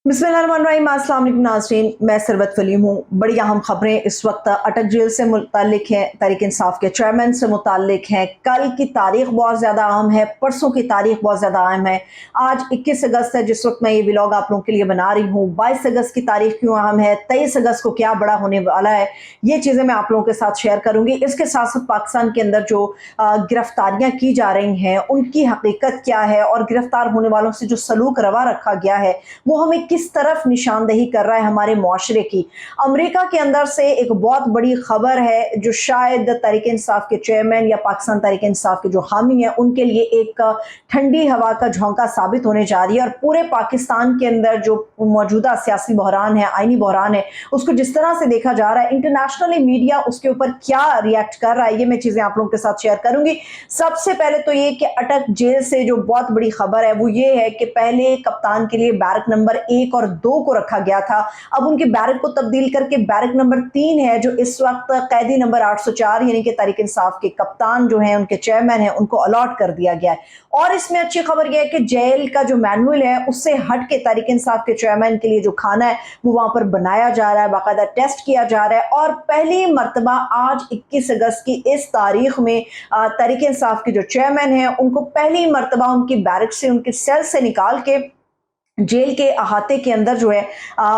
बिस्मिल्लाहिर्रहमानिर्रहीम। अस्सलाम वालेकुम नाज़रीन, मैं सरवत वली हूँ। बड़ी अहम खबरें इस वक्त अटक जेल से मुताल्लिक हैं, तहरीक इंसाफ के चेयरमैन से मुताल्लिक हैं। कल की तारीख बहुत ज़्यादा अहम है, परसों की तारीख बहुत ज़्यादा अहम है। आज 21 अगस्त है जिस वक्त मैं ये व्लॉग आप लोगों के लिए बना रही हूँ। 22 अगस्त की तारीख क्यों अहम है, 23 अगस्त को क्या बड़ा होने वाला है, ये चीज़ें मैं आप लोगों के साथ शेयर करूँगी। इसके साथ साथ पाकिस्तान के अंदर जो गिरफ्तारियाँ की जा रही हैं उनकी हकीकत क्या है और गिरफ्तार होने वालों से जो सलूक रवा रखा गया है वो हमें किस तरफ निशानदेही कर रहा है हमारे मुआशरे की। अमेरिका के अंदर से एक बहुत बड़ी खबर है जो शायद तहरीक इंसाफ के चेयरमैन या पाकिस्तान तहरीक इंसाफ के जो हामी हैं उनके लिए एक ठंडी हवा का झोंका साबित होने जा रही है। और पूरे पाकिस्तान के अंदर जो मौजूदा सियासी बहरान है, आईनी बहरान है, उसको जिस तरह से देखा जा रहा है, इंटरनेशनली मीडिया उसके ऊपर क्या रिएक्ट कर रहा है, ये मैं चीजें आप लोगों के साथ शेयर करूंगी। सबसे पहले तो ये कि अटक जेल से जो बहुत बड़ी खबर है वो ये है कि पहले कप्तान के लिए बैरक नंबर 1 और 2 को रखा गया था, अब उनके बैरक को तब्दील करके बैरक नंबर 3 है जो इस वक्त कैदी नंबर 804 यानी कि तहरीक इंसाफ के कप्तान जो हैं, उनके चेयरमैन हैं, उनको अलॉट कर दिया गया है। और इसमें अच्छी खबर यह है कि जेल का जो मैनुअल है उससे हट के तहरीक इंसाफ के चेयरमैन के लिए जो खाना है वो वहां पर बनाया जा रहा है, बाकायदा टेस्ट किया जा रहा है। और पहली मर्तबा आज 21 अगस्त की इस तारीख में तहरीक इंसाफ के जो चेयरमैन हैं उनको पहली मर्तबा उनकी बैरक से, उनकी सेल से निकाल के जेल के अहाते के अंदर जो है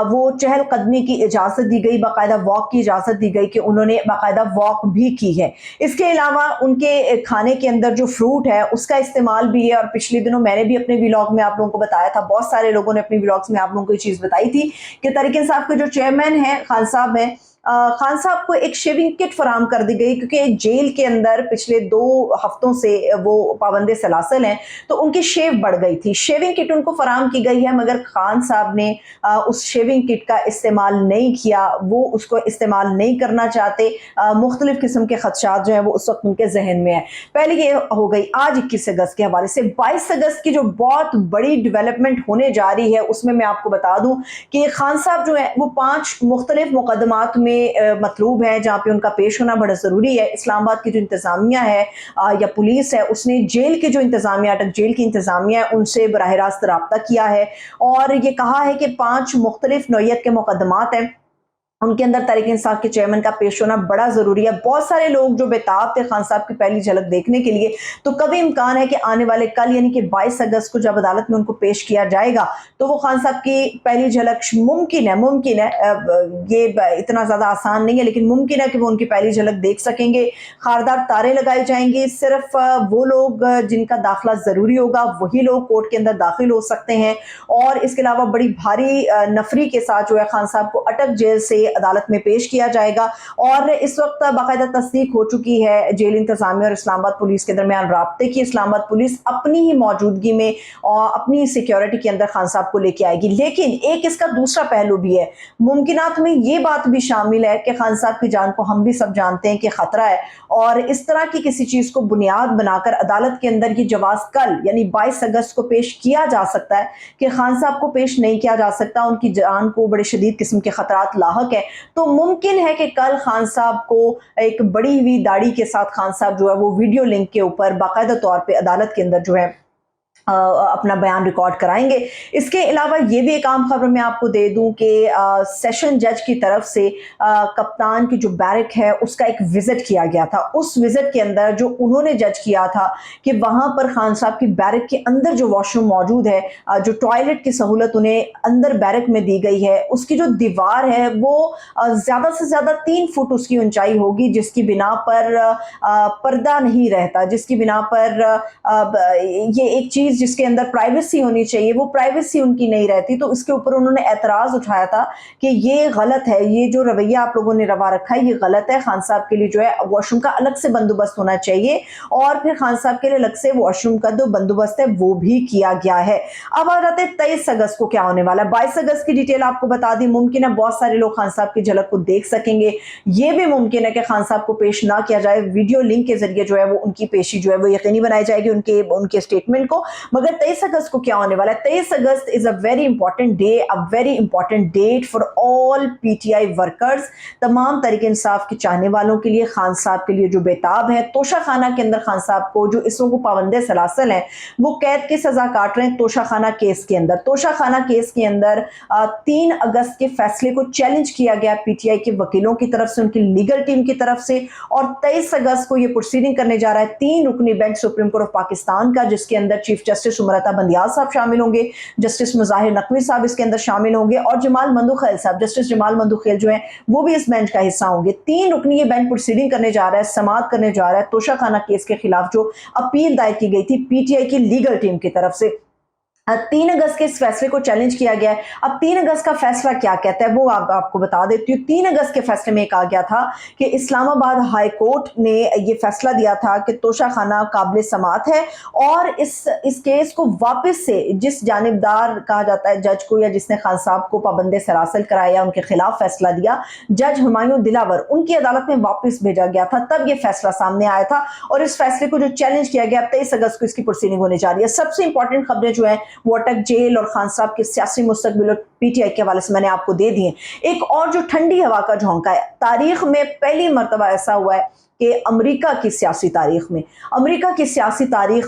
वो चहलकदमी की इजाज़त दी गई, बाकायदा वॉक की इजाज़त दी गई कि उन्होंने बाकायदा वॉक भी की है। इसके अलावा उनके खाने के अंदर जो फ्रूट है उसका इस्तेमाल भी है। और पिछले दिनों मैंने भी अपने व्लॉग में आप लोगों को बताया था, बहुत सारे लोगों ने अपने व्लॉग्स में आप लोगों को ये चीज़ बताई थी कि तहरीक इंसाफ के जो चेयरमैन हैं खान साहब हैं, खान साहब को एक शेविंग किट फराम कर दी गई क्योंकि जेल के अंदर पिछले 2 हफ्तों से वो पाबंदे सलासल हैं तो उनकी शेव बढ़ गई थी। शेविंग किट उनको फराम की गई है मगर खान साहब ने उस शेविंग किट का इस्तेमाल नहीं किया, वो उसको इस्तेमाल नहीं करना चाहते। मुख्तलिफ किस्म के खदशात जो है वो उस वक्त उनके जहन में है। पहले ये हो गई आज 21 अगस्त के हवाले से। 22 अगस्त की जो बहुत बड़ी डेवलपमेंट होने जा रही है उसमें मैं आपको बता दूं कि खान साहब जो है वो 5 मुख्तलिफ मुकदमात में मतलूब है जहाँ पे उनका पेश होना बड़ा ज़रूरी है। इस्लामाबाद की जो इंतज़ामिया है या पुलिस है उसने जेल के जो इंतज़ामिया, अटक जेल की इंतज़ामिया है, उनसे बराह रास्त रब्ता किया है और ये कहा है कि 5 मुख्तलिफ नौइयत के मुकदमात हैं, उनके अंदर तहरीक इंसाफ के चेयरमैन का पेश होना बड़ा ज़रूरी है। बहुत सारे लोग जो बेताब थे खान साहब की पहली झलक देखने के लिए, तो कभी इम्कान है कि आने वाले कल यानी कि 22 अगस्त को जब अदालत में उनको पेश किया जाएगा तो वो खान साहब की पहली झलक मुमकिन है, ये इतना ज़्यादा आसान नहीं है लेकिन मुमकिन है कि वो उनकी पहली झलक देख सकेंगे। खारदार तारे लगाई जाएंगी, सिर्फ वो लोग जिनका दाखिला ज़रूरी होगा वही लोग कोर्ट के अंदर दाखिल हो सकते हैं। और इसके अलावा बड़ी भारी नफरी के साथ जो है खान साहब को अटक जेल से अदालत में पेश किया जाएगा। और इस वक्त बाकायदा तस्दीक हो चुकी है जेल इंतजामिया और इस्लामाबाद पुलिस के दरमियान राब्ते की। इस्लामाबाद पुलिस अपनी ही मौजूदगी में और अपनी सिक्योरिटी के अंदर खान साहब को लेके आएगी। लेकिन एक इसका दूसरा पहलू भी है, मुमकिनात में ये बात भी शामिल है कि खान साहब की जान को हम भी सब जानते हैं कि खतरा है और इस तरह की किसी चीज को बुनियाद बनाकर अदालत के अंदर ये जवाज कल यानी 22 अगस्त को पेश किया जा सकता है कि खान साहब को पेश नहीं किया जा सकता, उनकी जान को बड़े शदीद किस्म के खतरात लाहक है। तो मुमकिन है कि कल खान साहब को एक बड़ी हुई दाढ़ी के साथ खान साहब जो है वो वीडियो लिंक के ऊपर बाकायदा तौर पे अदालत के अंदर जो है अपना बयान रिकॉर्ड कराएंगे। इसके अलावा ये भी एक आम खबर मैं आपको दे दूं कि सेशन जज की तरफ से कप्तान की जो बैरक है उसका एक विजिट किया गया था। उस विजिट के अंदर जो उन्होंने जज किया था कि वहां पर खान साहब की बैरक के अंदर जो वॉशरूम मौजूद है, जो टॉयलेट की सहूलत उन्हें अंदर बैरक में दी गई है, उसकी जो दीवार है वो ज्यादा से ज्यादा 3 फुट उसकी ऊंचाई होगी जिसकी बिना पर पर्दा नहीं रहता, जिसकी बिना पर ये एक चीज जिसके अंदर प्राइवेसी होनी चाहिए वो प्राइवेसी उनकी नहीं रहती। तो इसके ऊपर उन्होंने एतराज उठाया था कि ये गलत है, ये जो रवैया आप लोगों ने रवा रखा है ये गलत है। खान साहब के लिए जो है वॉशरूम का अलग से बंदोबस्त होना चाहिए और फिर खान साहब के लिए अलग से वॉशरूम का जो बंदोबस्त है वो भी किया गया है। अब आ जाते हैं 23 अगस्त को क्या होने वाला है। 22 अगस्त की डिटेल आपको बता दी। मुमकिन है बहुत सारे लोग खान साहब की झलक को देख सकेंगे, ये भी मुमकिन है कि खान साहब को पेश ना किया जाए, वीडियो लिंक के जरिए जो है वो उनकी पेशी जो है वो यकीनी बनाई जाएगी, उनके स्टेटमेंट को। मगर 23 अगस्त को क्या होने वाला है? 23 August is a very important day, a very important date for all PTI workers, तमाम तहरीक इंसाफ के चाहने वालों के लिए, खान साहब के लिए जो बेताब है। तोशा खाना के अंदर खान साहब को, जो इसरों को पाबंदे सलासल हैं, वो कैद की सजा काट रहे हैं तोशा खाना केस के अंदर। तोशा खाना केस के अंदर 3 अगस्त के फैसले को चैलेंज किया गया पीटीआई के वकीलों की तरफ से, उनकी लीगल टीम की तरफ से, और 23 अगस्त को ये प्रोसीडिंग करने जा रहा है 3 रुकनी bench supreme court of Pakistan का, जिसके अंदर चीफ जस्टिस उमरता बंदियाल साहब शामिल होंगे, जस्टिस मुजाहिर नकवी साहब इसके अंदर शामिल होंगे, और जमाल मंदुखेल साहब, जस्टिस जमाल मंदुखेल जो है वो भी इस बेंच का हिस्सा होंगे। 3 रुकनी ये बेंच प्रोसीडिंग करने जा रहा है, समाअत करने जा रहा है तोशा खाना केस के खिलाफ जो अपील दायर की गई थी पीटीआई की लीगल टीम की तरफ से। 3 अगस्त के इस फैसले को चैलेंज किया गया है। अब 3 अगस्त का फैसला क्या कहता है वो आपको बता देती हूँ। 3 अगस्त के फैसले में कहा गया था कि इस्लामाबाद हाई कोर्ट ने ये फैसला दिया था कि तोशा खाना काबिल समाअत है, और इस केस को वापस से जिस जानिबदार कहा जाता है जज को, या जिसने खान साहब को पाबंदे सरासल कराया, उनके खिलाफ फैसला दिया, जज हुमायूं दिलावर, उनकी अदालत में वापस भेजा गया था। तब ये फैसला सामने आया था, और इस फैसले को जो चैलेंज किया गया, 23 अगस्त को इसकी प्रोसीडिंग होने जा रही है। सबसे इंपॉर्टेंट खबरें जो है वो अटक जेल और खान साहब के सियासी मुस्तकबिल और पीटीआई के हवाले से मैंने आपको दे दिए। एक और जो ठंडी हवा का झोंका है, तारीख में पहली मर्तबा ऐसा हुआ है कि अमेरिका की सियासी तारीख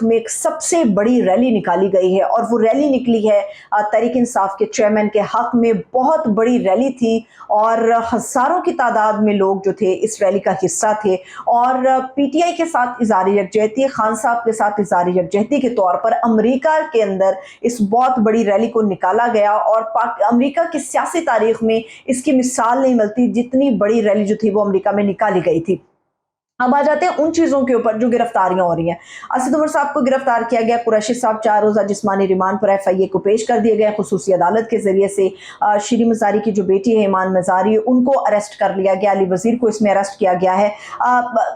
में एक सबसे बड़ी रैली निकाली गई है, और वो रैली निकली है तहरीक इंसाफ के चेयरमैन के हक में। बहुत बड़ी रैली थी, और हजारों की तादाद में लोग जो थे इस रैली का हिस्सा थे, और पीटीआई के साथ इज़हार यकजहती, खान साहब के साथ इज़हार यकजहती के तौर पर अमेरिका के अंदर इस बहुत बड़ी रैली को निकाला गया। और अमेरिका की सियासी तारीख में इसकी मिसाल नहीं मिलती जितनी बड़ी रैली जो थी वो अमेरिका में निकाली गई थी। अब आ जाते हैं उन चीज़ों के ऊपर जो गिरफ्तारियां हो रही हैं। असद उमर साहब को गिरफ्तार किया गया, कुरैशी साहब 4 रोज़ा जिस्मानी रिमांड पर एफआईए को पेश कर दिए गए खुसूसी अदालत के जरिए से। शीरी मज़ारी की जो बेटी है ईमान मज़ारी, उनको अरेस्ट कर लिया गया, अली वज़ीर को इसमें अरेस्ट किया गया है।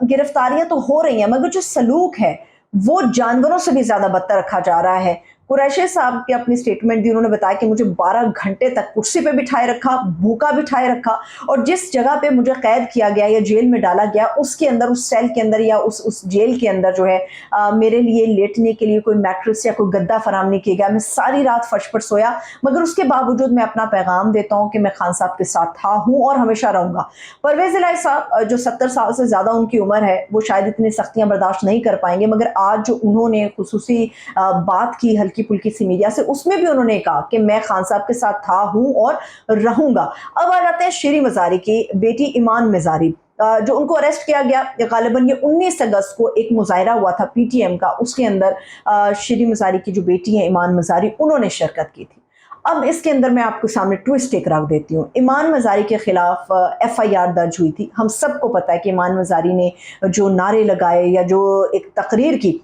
गिरफ्तारियां तो हो रही हैं, मगर जो सलूक है वो जानवरों से भी ज़्यादा बदतर रखा जा रहा है। कुरैशी साहब की अपनी स्टेटमेंट दी, उन्होंने बताया कि मुझे 12 घंटे तक कुर्सी पे बिठाए रखा, भूखा बिठाए रखा, और जिस जगह पे मुझे कैद किया गया या जेल में डाला गया, उसके अंदर, उस सेल के अंदर या उस जेल के अंदर जो है मेरे लिए लेटने के लिए कोई मैट्रेस या कोई गद्दा फराम नहीं किया गया। मैं सारी रात फर्श पर सोया, मगर उसके बावजूद मैं अपना पैगाम देता हूँ कि मैं खान साहब के साथ था, हूँ और हमेशा रहूँगा। परवेज़ इलाही साहब जो 70 साल से ज़्यादा उनकी उम्र है, वो शायद इतनी सख्तियाँ बर्दाश्त नहीं कर पाएंगे, मगर आज जो उन्होंने खुसूसी बात की हल्की फुल्की सी मीडिया से, उसमें भी उन्होंने कहा कि मैं खान साहब के साथ था, हूं और रहूंगा। अब आ जाते हैं शीरी मज़ारी की बेटी ईमान मज़ारी, जो उनको अरेस्ट किया गया। गालिबन ये 19 अगस्त को एक मुजाहिरा हुआ था पीटीएम का, उसके अंदर शीरी मज़ारी की जो बेटी है ईमान मज़ारी, उन्होंने शिरकत की थी। अब इसके अंदर मैं आपको सामने ट्विस्ट एक रख देती हूँ। ईमान मज़ारी के खिलाफ एफआईआर दर्ज हुई थी। हम सबको पता है कि ईमान मज़ारी ने जो नारे लगाए या जो एक तकरीर की,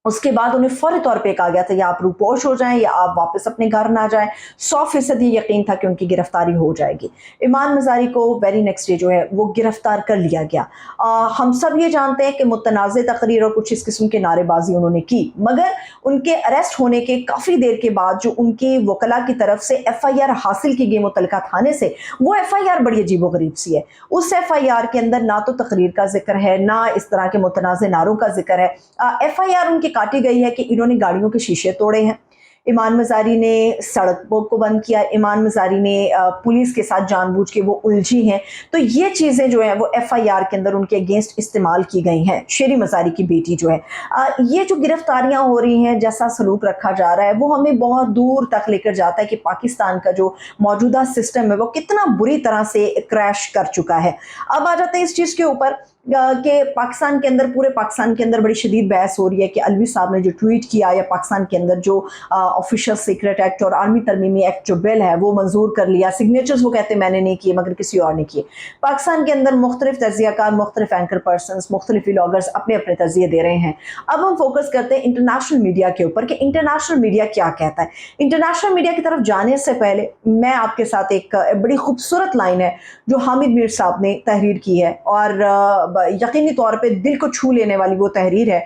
उसके बाद उन्हें फौरी तौर पे कहा गया था या आप रूपोश हो जाएं या आप वापस अपने घर ना जाएं। 100% ये यकीन था कि उनकी गिरफ्तारी हो जाएगी। ईमान मज़ारी को वेरी नेक्स्ट डे जो है वो गिरफ्तार कर लिया गया। हम सब ये जानते हैं कि मुतनाज़ तकरीर और कुछ इस किस्म के नारेबाजी उन्होंने की, मगर उनके अरेस्ट होने के काफ़ी देर के बाद जो उनकी वकला की तरफ से एफआईआर हासिल की गई मुतलका थाने से, वो एफआईआर बड़ी अजीबोगरीब सी है। उस एफआईआर के अंदर ना तो तकरीर का जिक्र है, ना इस तरह के मुतनाज़ नारों का जिक्र है। एफआईआर उनकी काटी गई है कि इन्होंने गाड़ियों के शीशे तोड़े हैं, ईमान मज़ारी ने सड़कों को बंद किया, ईमान मज़ारी ने पुलिस के साथ जानबूझ के वो उलझी हैं। तो ये चीज़ें जो हैं वो एफआईआर के अंदर उनके अगेंस्ट इस्तेमाल की गई हैं। शीरी मज़ारी की बेटी जो है, ये जो गिरफ्तारियां हो रही हैं, जैसा सलूक रखा जा रहा है, वो हमें बहुत दूर तक लेकर जाता है कि पाकिस्तान का जो मौजूदा सिस्टम है वो कितना बुरी तरह से क्रैश कर चुका है। अब आ जाते हैं इस चीज़ के ऊपर कि पाकिस्तान के अंदर, पूरे पाकिस्तान के अंदर बड़ी शदीद बहस हो रही है कि अलवी साहब ने जो ट्वीट किया, या पाकिस्तान के अंदर जो ऑफिशियल सीक्रेट एक्ट और आर्मी तरमीमी एक्ट जो बिल है वो मंजूर कर लिया। सिग्नेचर्स वो कहते हैं मैंने नहीं किए, मगर किसी और ने किए। पाकिस्तान के अंदर मुख्तलिफ तजियाकार, मुख्तलिफ एंकर पर्सनस, मुख्तलिफ व्लॉगर्स अपने अपने तजिए दे रहे हैं। अब हम फोकस करते हैं इंटरनेशनल मीडिया के ऊपर कि इंटरनेशनल मीडिया क्या कहता है। इंटरनेशनल मीडिया की तरफ जाने से पहले मैं आपके साथ एक बड़ी खूबसूरत लाइन है जो हामिद मीर साहब ने तहरीर की है, और यकीनी तौर पे दिल को छू लेने वाली वो तहरीर है।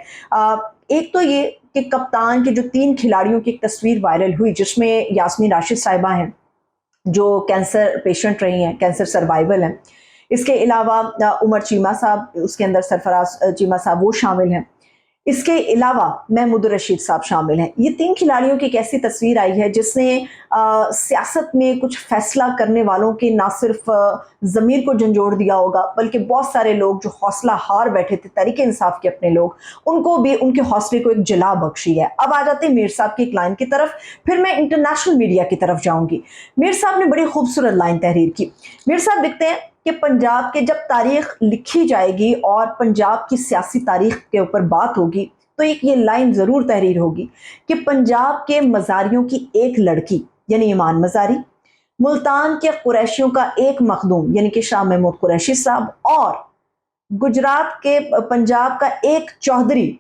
एक तो ये कि कप्तान के जो 3 खिलाड़ियों की एक तस्वीर वायरल हुई, जिसमें यास्मीन राशिद साहिबा हैं जो कैंसर पेशेंट रही हैं, कैंसर सर्वाइवल हैं। इसके अलावा उमर चीमा साहब, उसके अंदर सरफराज चीमा साहब वो शामिल हैं। اس کے علاوہ محمود الرشید صاحب شامل ہیں. یہ 3 کھلاڑیوں کی ایک ایسی تصویر آئی ہے جس نے سیاست میں کچھ فیصلہ کرنے والوں کے نہ صرف ضمیر کو جھنجھوڑ دیا ہوگا بلکہ بہت سارے لوگ جو حوصلہ ہار بیٹھے تھے تحریک انصاف کے اپنے لوگ, ان کو بھی ان کے حوصلے کو ایک جلا بخشی ہے. اب آ جاتے ہیں میر صاحب کی ایک لائن کی طرف, پھر میں انٹرنیشنل میڈیا کی طرف جاؤں گی. میر صاحب نے بڑی خوبصورت لائن تحریر کی. میر صاحب لکھتے ہیں کہ پنجاب کے جب تاریخ لکھی جائے گی اور پنجاب کی سیاسی تاریخ کے اوپر بات ہوگی تو ایک یہ لائن ضرور تحریر ہوگی کہ پنجاب کے مزاریوں کی ایک لڑکی یعنی ایمان مزاری, ملتان کے قریشیوں کا ایک مخدوم یعنی کہ شاہ محمود قریشی صاحب, اور گجرات کے پنجاب کا ایک چودھری,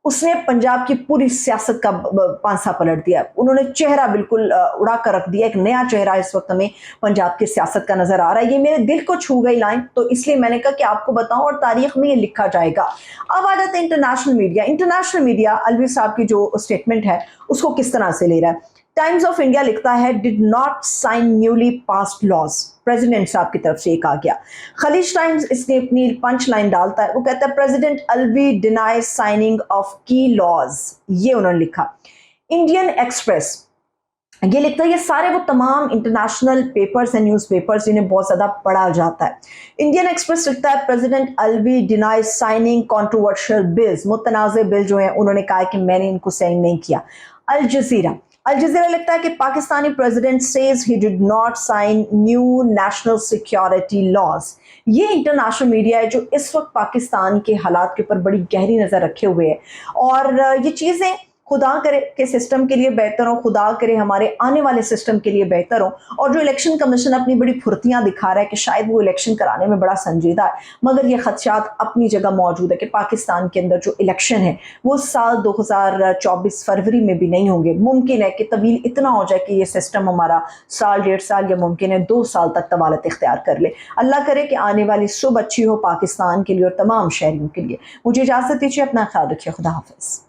اس نے پنجاب کی پوری سیاست کا پانسا پلٹ دیا. انہوں نے چہرہ بالکل اڑا کر رکھ دیا. ایک نیا چہرہ اس وقت ہمیں پنجاب کی سیاست کا نظر آ رہا ہے. یہ میرے دل کو چھو گئی لائن, تو اس لیے میں نے کہا کہ آپ کو بتاؤں اور تاریخ میں یہ لکھا جائے گا. اب آ جاتے ہیں انٹرنیشنل میڈیا. انٹرنیشنل میڈیا الوی صاحب کی جو اسٹیٹمنٹ ہے اس کو کس طرح سے لے رہا ہے. ٹائمز آف انڈیا لکھتا ہے did not sign newly passed laws, president صاحب کی طرف سے ایک آ گیا. خلیج ٹائمز اس نے اپنی پنچ لائن ڈالتا ہے, وہ کہتا ہے پریزیڈنٹ الوی ڈینائز سائننگ آف کی لاز, یہ انہوں نے لکھا. انڈین ایکسپریس یہ لکھتا ہے, یہ سارے وہ تمام انٹرنیشنل پیپرز ہیں, نیوز پیپرز جنہیں بہت زیادہ پڑھا جاتا ہے. انڈین ایکسپریس لکھتا ہے president الوی denies signing controversial bills, متنازع بل جو ہیں انہوں نے کہا کہ میں نے ان کو سائن نہیں کیا. الجزیرہ لکھتا ہے کہ Pakistani president says he did not sign new national security laws. یہ انٹرنیشنل میڈیا ہے جو اس وقت پاکستان کے حالات کے اوپر بڑی گہری نظر رکھے ہوئے ہے, اور یہ چیزیں خدا کرے کہ سسٹم کے لیے بہتر ہو, خدا کرے ہمارے آنے والے سسٹم کے لیے بہتر ہو. اور جو الیکشن کمیشن اپنی بڑی پھرتیاں دکھا رہا ہے کہ شاید وہ الیکشن کرانے میں بڑا سنجیدہ ہے, مگر یہ خدشات اپنی جگہ موجود ہے کہ پاکستان کے اندر جو الیکشن ہے وہ سال 2024 فروری میں بھی نہیں ہوں گے. ممکن ہے کہ طویل اتنا ہو جائے کہ یہ سسٹم ہمارا سال 1.5 سال یا ممکن ہے 2 سال تک طوالت اختیار کر لے. اللہ کرے کہ آنے والی صبح اچھی ہو پاکستان کے لیے اور تمام شہریوں کے لیے. مجھے اجازت دیجیے, اپنا خیال رکھیے. خدا حافظ.